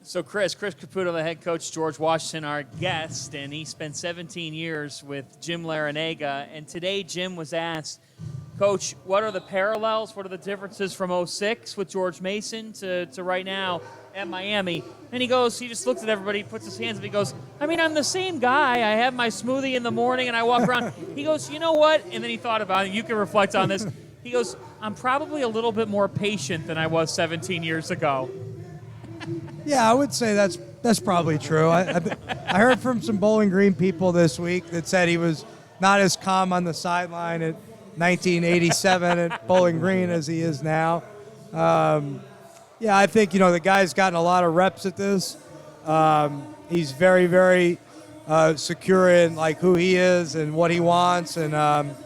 So Chris Caputo, the head coach, George Washington, our guest, and he spent 17 years with Jim Larrañaga. And today Jim was asked, Coach, what are the parallels? What are the differences from 06 with George Mason to right now at Miami? And he just looks at everybody, puts his hands up, he goes, I mean, I'm the same guy. I have my smoothie in the morning and I walk around. He goes, you know what? And then he thought about it. You can reflect on this. He goes, I'm probably a little bit more patient than I was 17 years ago. Yeah, I would say that's probably true. I heard from some Bowling Green people this week that said he was not as calm on the sideline at 1987 at Bowling Green as he is now. Yeah, I think, the guy's gotten a lot of reps at this. He's very, very secure in who he is and what he wants, and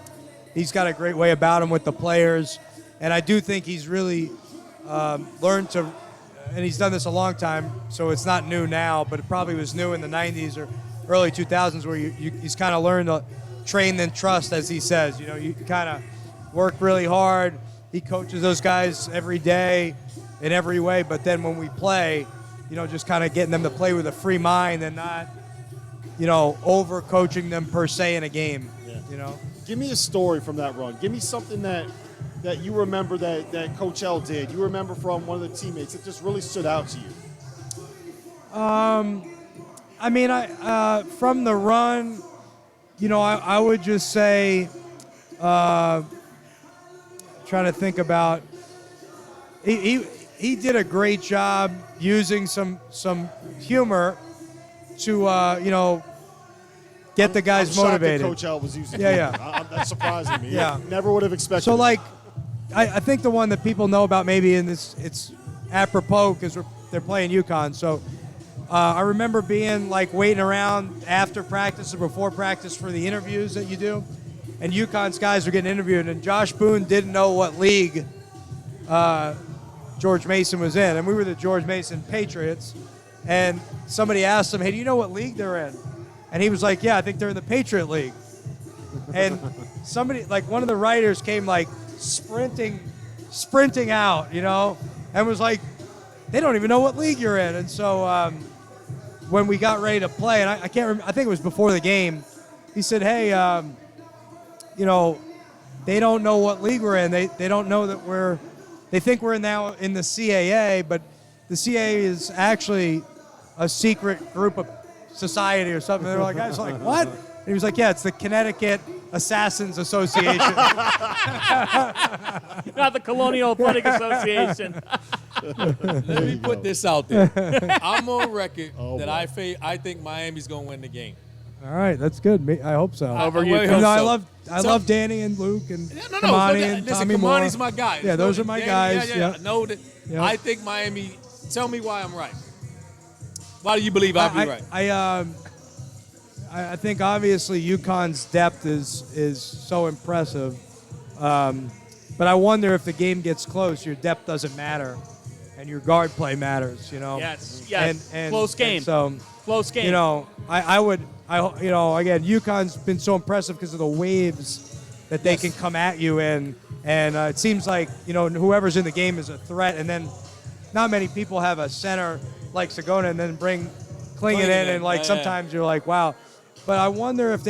he's got a great way about him with the players. And I do think he's really learned to. And he's done this a long time, so it's not new now, but it probably was new in the 90s or early 2000s where he's kind of learned to train then trust, as he says. You kind of work really hard. He coaches those guys every day in every way, but then when we play, just kind of getting them to play with a free mind and not, over-coaching them per se in a game, Give me a story from that run. Give me something that you remember that Coach L did. You remember from one of the teammates that just really stood out to you. From the run, I would just say, trying to think about, he did a great job using some humor to get the guys motivated. Coach L was using. Yeah. That's surprising me. Yeah. Never would have expected. So I think the one that people know about maybe in this, it's apropos because they're playing UConn. So I remember being waiting around after practice or before practice for the interviews that you do, and UConn's guys were getting interviewed, and Josh Boone didn't know what league George Mason was in, and we were the George Mason Patriots, and somebody asked him, hey, do you know what league they're in? And he was like, yeah, I think they're in the Patriot League. And somebody, one of the writers came sprinting out, and was like, they don't even know what league you're in. And so when we got ready to play, and I can't remember, I think it was before the game, he said, hey, they don't know what league we're in. They don't know that they think we're now in the CAA, but the CAA is actually a secret group of society or something. They're like, guys, what? And he was like, yeah, it's the Connecticut Assassins Association. Not the Colonial Athletic Association. Let me put this out there. I'm on record that I think Miami's going to win the game. All right, that's good. I hope so. I love Danny and Luke and Kamani and Tommy Moore. Kamani's my guy. Yeah, those are my guys. Yeah. I know that. Yep. I think Miami. Tell me why I'm right. Why do you believe I'll be right? I think obviously UConn's depth is so impressive, but I wonder if the game gets close, your depth doesn't matter, and your guard play matters. Yes. And close game. And so close game. Again, UConn's been so impressive because of the waves that they can come at you in, and it seems like whoever's in the game is a threat, and then not many people have a center like Sagona and then bring Klingon in, and sometimes you're like, wow. But I wonder if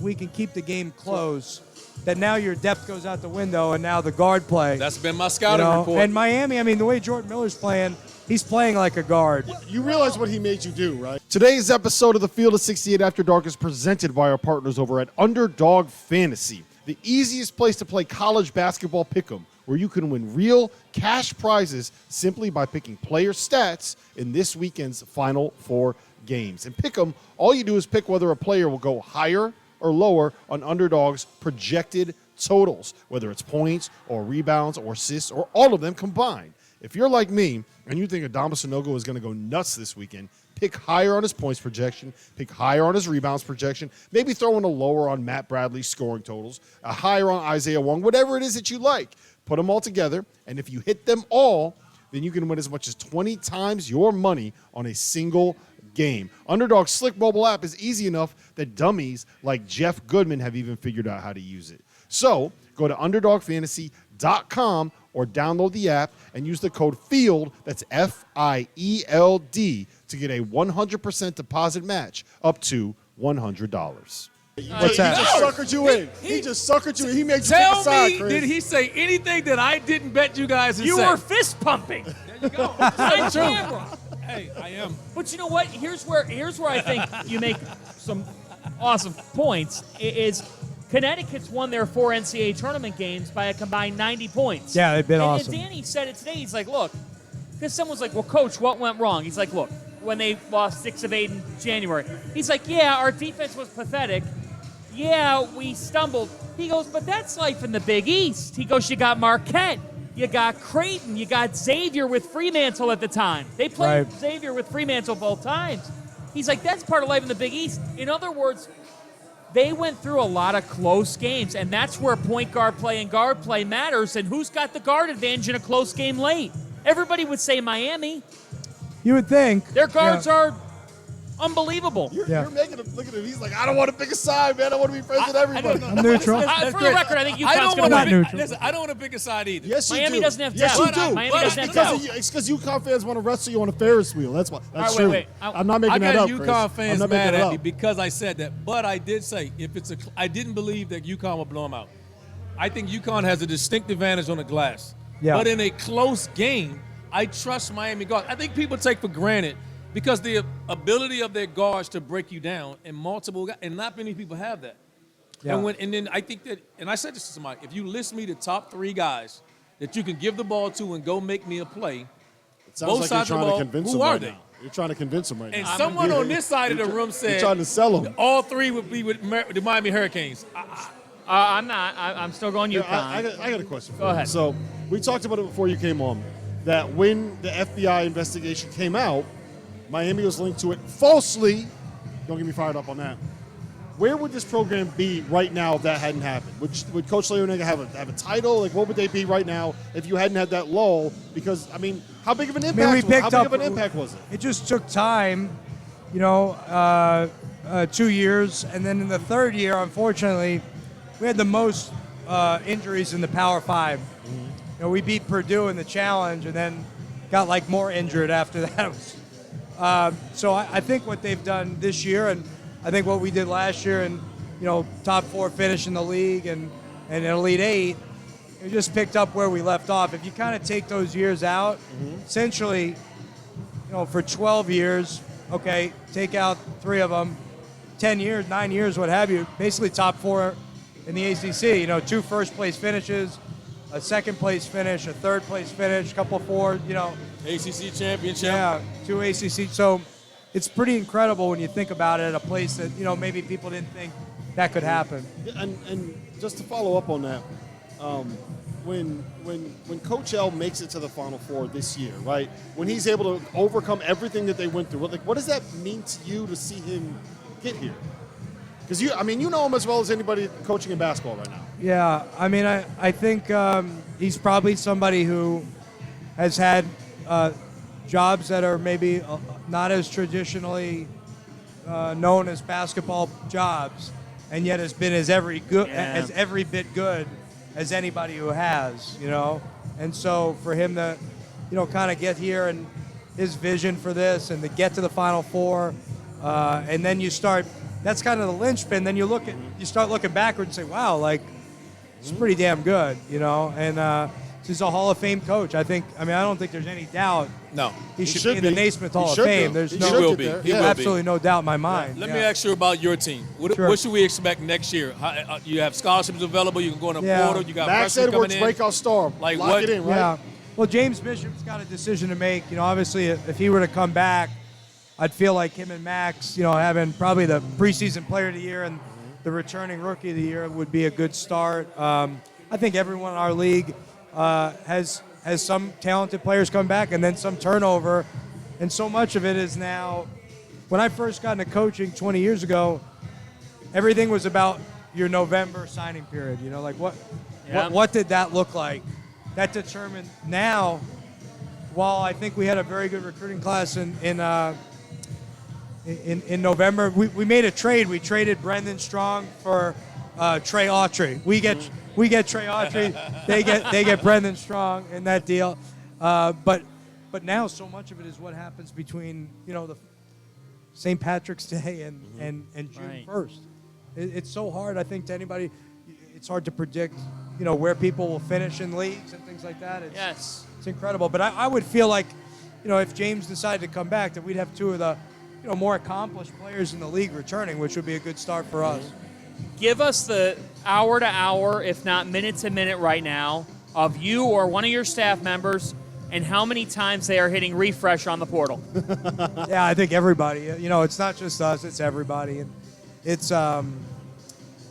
we can keep the game close, that now your depth goes out the window and now the guard play. That's been my scouting report. And Miami, the way Jordan Miller's playing, he's playing like a guard. You realize what he made you do, right? Today's episode of the Field of 68 After Dark is presented by our partners over at Underdog Fantasy, the easiest place to play college basketball pick'em, where you can win real cash prizes simply by picking player stats in this weekend's Final Four games. And pick 'em, all you do is pick whether a player will go higher or lower on Underdog's projected totals, whether it's points or rebounds or assists or all of them combined. If you're like me and you think Adama Sanogo is going to go nuts this weekend, pick higher on his points projection, pick higher on his rebounds projection, maybe throw in a lower on Matt Bradley's scoring totals, a higher on Isaiah Wong, whatever it is that you like. Put them all together, and if you hit them all, then you can win as much as 20 times your money on a single game. Underdog's slick mobile app is easy enough that dummies like Jeff Goodman have even figured out how to use it. So go to UnderdogFantasy.com or download the app and use the code FIELD, that's FIELD, to get a 100% deposit match up to $100. What's that? He just suckered you in. He just suckered you in. He made you take a Tell side, me, Chris. did he say anything that I didn't bet you guys to You say? were fist pumping. There you go. On That's true. camera. Hey, I am. But you know what? Here's where I think you make some awesome points. Is Connecticut's won their 4 NCAA tournament games by a combined 90 points. Yeah, they've been awesome. And Danny said it today. He's like, look, because someone's like, well, Coach, what went wrong? He's like, look, when they lost 6 of 8 in January. He's like, yeah, our defense was pathetic. Yeah, we stumbled. He goes, but that's life in the Big East. He goes, you got Marquette. You got Creighton. You got Xavier with Fremantle at the time. They played Right. Xavier with Fremantle both times. He's like, that's part of life in the Big East. In other words, they went through a lot of close games, and that's where point guard play and guard play matters, and who's got the guard advantage in a close game late? Everybody would say Miami. You would think. Their guards Yeah. are unbelievable. You're making him look at him. He's like, I don't want to pick a side, man. I want to be friends with everybody. I'm neutral. For the record, I think I UConn's don't going to want win. Not neutral. Listen, I don't want to pick a side either. Yes, you Miami do. doesn't have Yes, you doubt. do. Miami But doesn't have Because doubt. it's because UConn fans want to wrestle you on a Ferris wheel. That's why. That's All right, true. wait. I'm not making I that got up, UConn Chris. fans I'm not mad making it at me up. because I said that. But I did say I didn't believe that UConn would blow them out. I think UConn has a distinct advantage on the glass. Yeah. But in a close game, I trust Miami guards. I think people take for granted because the ability of their guards to break you down and multiple guys, and not many people have that. Yeah. And then I think that, and I said this to somebody, if you list me the top 3 guys that you can give the ball to and go make me a play, It sounds both like sides you're of trying the to ball, convince who him are right they? now. You're trying to convince him right And now. someone on this side of the room You're said trying to sell him. all 3 would be with the Miami Hurricanes. I'm not. I'm still going UConn. I got a question for Go you. ahead. So we talked about it before you came on, that when the FBI investigation came out, Miami was linked to it falsely. Don't get me fired up on that. Where would this program be right now if that hadn't happened? Would Coach Larrañaga have a title? Like, what would they be right now if you hadn't had that lull? Because how big of an impact? Was it? It just took time, 2 years, and then in the third year, unfortunately, we had the most injuries in the Power Five. We beat Purdue in the challenge, and then got more injured after that. So I think what they've done this year, and I think what we did last year, and top 4 finish in the league and an Elite 8, we just picked up where we left off. If you kind of take those years out, essentially, for 12 years, okay, take out 3 of them, 10 years, 9 years, what have you, basically top 4 in the ACC. 2 first-place finishes, a second-place finish, a third-place finish, a couple 4, ACC championship. yeah, 2 ACC. So it's pretty incredible when you think about it at a place that, maybe people didn't think that could happen. And just to follow up on that, when Coach L makes it to the Final Four this year, right? When he's able to overcome everything that they went through, what does that mean to you to see him get here? Because you know him as well as anybody coaching in basketball right now. Yeah, I think he's probably somebody who has had jobs that are maybe not as traditionally known as basketball jobs, and yet has been as every bit good as anybody who has, And so for him to, kind of get here and his vision for this and to get to the Final Four, and then you start. That's kind of the linchpin. Then you start looking backward and say, wow, it's pretty damn good, And he's a Hall of Fame coach. I don't think there's any doubt. No. He should be in the Naismith Hall of Fame. There's He will be. He will be. absolutely no doubt in my mind. Let me ask you about your team. Sure. What should we expect next year? You have scholarships available. You can go in the portal. You got Max freshmen coming Edwards, in. breakout star. Like Lock what? it in, right? Yeah. Well, James Bishop's got a decision to make. Obviously, if he were to come back, I'd feel like him and Max, having probably the preseason player of the year and the returning rookie of the year would be a good start. I think everyone in our league has some talented players come back and then some turnover. And so much of it is now, when I first got into coaching 20 years ago, everything was about your November signing period. What did that look like? That determined now, while I think we had a very good recruiting class in November, we made a trade. We traded Brendan Strong for Trey Autry. We get Trey Autry. They get Brendan Strong in that deal. But now so much of it is what happens between the St. Patrick's Day and June 1st. It's so hard, I think, to anybody. It's hard to predict, where people will finish in leagues and things like that. It's incredible. But I would feel like, if James decided to come back, that we'd have two of the, more accomplished players in the league returning, which would be a good start for us. Give us the hour to hour, if not minute to minute right now, of you or one of your staff members and how many times they are hitting refresh on the portal. Yeah, I think everybody. It's not just us; it's everybody, and it's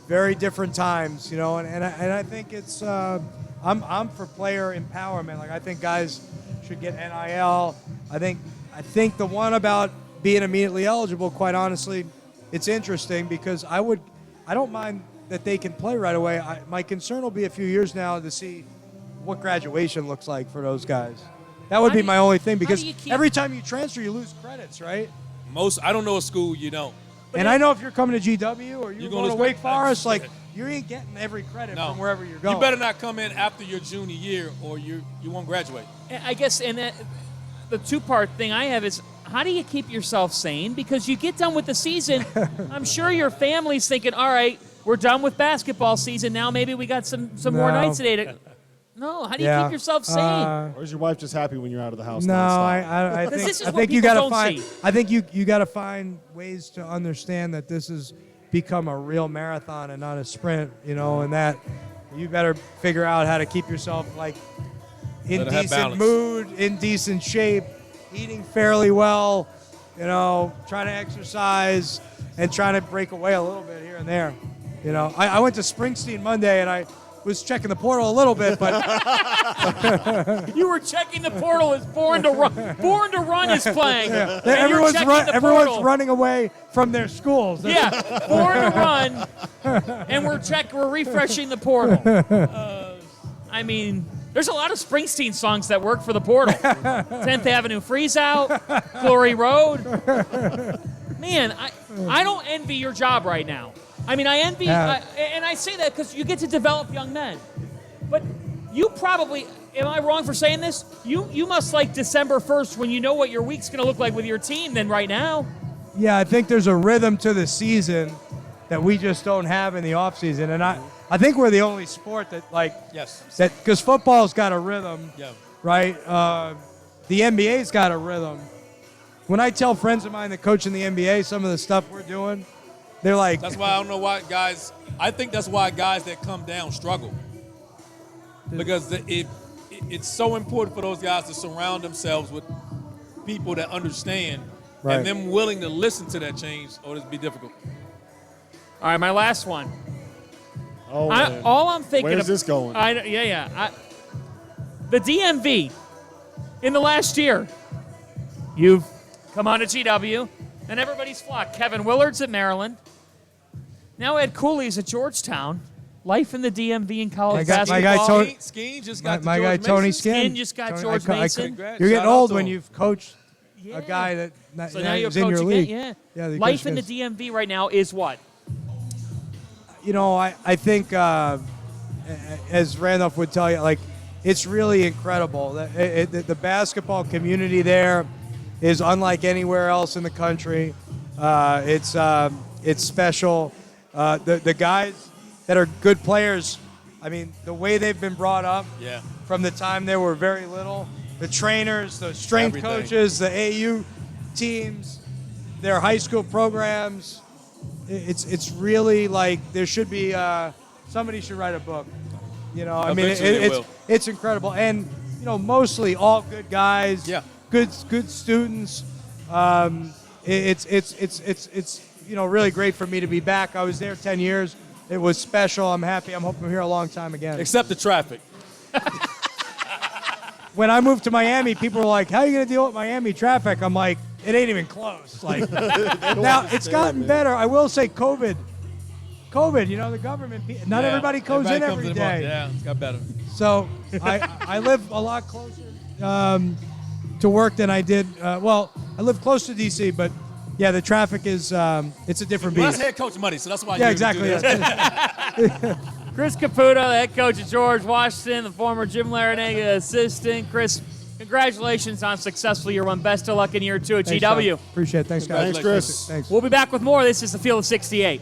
very different times. And I think it's I'm for player empowerment. Like I think guys should get NIL. I think the one about being immediately eligible, quite honestly, it's interesting because I don't mind that they can play right away. My concern will be a few years now to see what graduation looks like for those guys. That would be my only thing because every time you transfer, you lose credits, right? I don't know a school you don't. And I know if you're coming to GW or you're going to Wake Forest, you ain't getting every credit from wherever you're going. You better not come in after your junior year or you won't graduate. I guess, and the two-part thing I have is, how do you keep yourself sane? Because you get done with the season, I'm sure your family's thinking, all right, we're done with basketball season. Now maybe we got some more nights today. No, how do you keep yourself sane? Or is your wife just happy when you're out of the house? No, I think you got to find. I think you got to find ways to understand that this has become a real marathon and not a sprint. And that you better figure out how to keep yourself in decent mood, in decent shape, eating fairly well. Trying to exercise and trying to break away a little bit here and there. I went to Springsteen Monday and I was checking the portal a little bit, but you were checking the portal as Born to Run. Born to Run is playing. Yeah. Everyone's running away from their schools. Yeah, Born to Run, and we're refreshing the portal. There's a lot of Springsteen songs that work for the portal. 10th Avenue Freeze Out, Glory Road. Man, I don't envy your job right now. I envy, and I say that because you get to develop young men. But you probably, am I wrong for saying this? You must like December 1st when you know what your week's going to look like with your team than right now. Yeah, I think there's a rhythm to the season that we just don't have in the offseason. And I think we're the only sport that because football's got a rhythm, right? The NBA's got a rhythm. When I tell friends of mine that coach in the NBA some of the stuff we're doing, they're like... That's why I don't know why guys... I think that's why guys that come down struggle. Because it's so important for those guys to surround themselves with people that understand and them willing to listen to that change, or it'll be difficult. All right, my last one. Oh, man. All I'm thinking Where's this going? The DMV, in the last year, you've come on to GW, and everybody's flocked. Kevin Willard's at Maryland. Now Ed Cooley's at Georgetown. Life in the DMV in college basketball. My guy Tony Skeen just got my guy Tony Skeen just got George Mason. You're getting old when you've coached a guy that now you're is in your league. Life in the DMV right now is what? I think, as Randolph would tell you, it's really incredible. The basketball community there is unlike anywhere else in the country. It's special. The guys that are good players, the way they've been brought up from the time they were very little, the trainers, the strength coaches, the AU teams, their high school programs, it's really there should be somebody should write a book. It's incredible, and mostly all good guys, good students. It's really great for me to be back. I was there 10 years. It was special. I'm happy. I'm hoping I'm here a long time again. Except the traffic. When I moved to Miami, people were like, how are you going to deal with Miami traffic? I'm like, it ain't even close. Now, it's gotten better. I will say COVID, the government, not everybody goes in every day. Yeah, it's got better. So I live a lot closer to work than I did. I live close to D.C., but yeah, the traffic is it's a different beast. Well, that's head coach money, so that's why. Yeah, exactly. Chris Caputo, the head coach of George Washington, the former Jim Larrañaga assistant. Chris, congratulations on a successful year one. Best of luck in year two at Thanks, GW. Tom. Appreciate it. Thanks, guys. Thanks, Chris. Thanks. We'll be back with more. This is the Field of 68.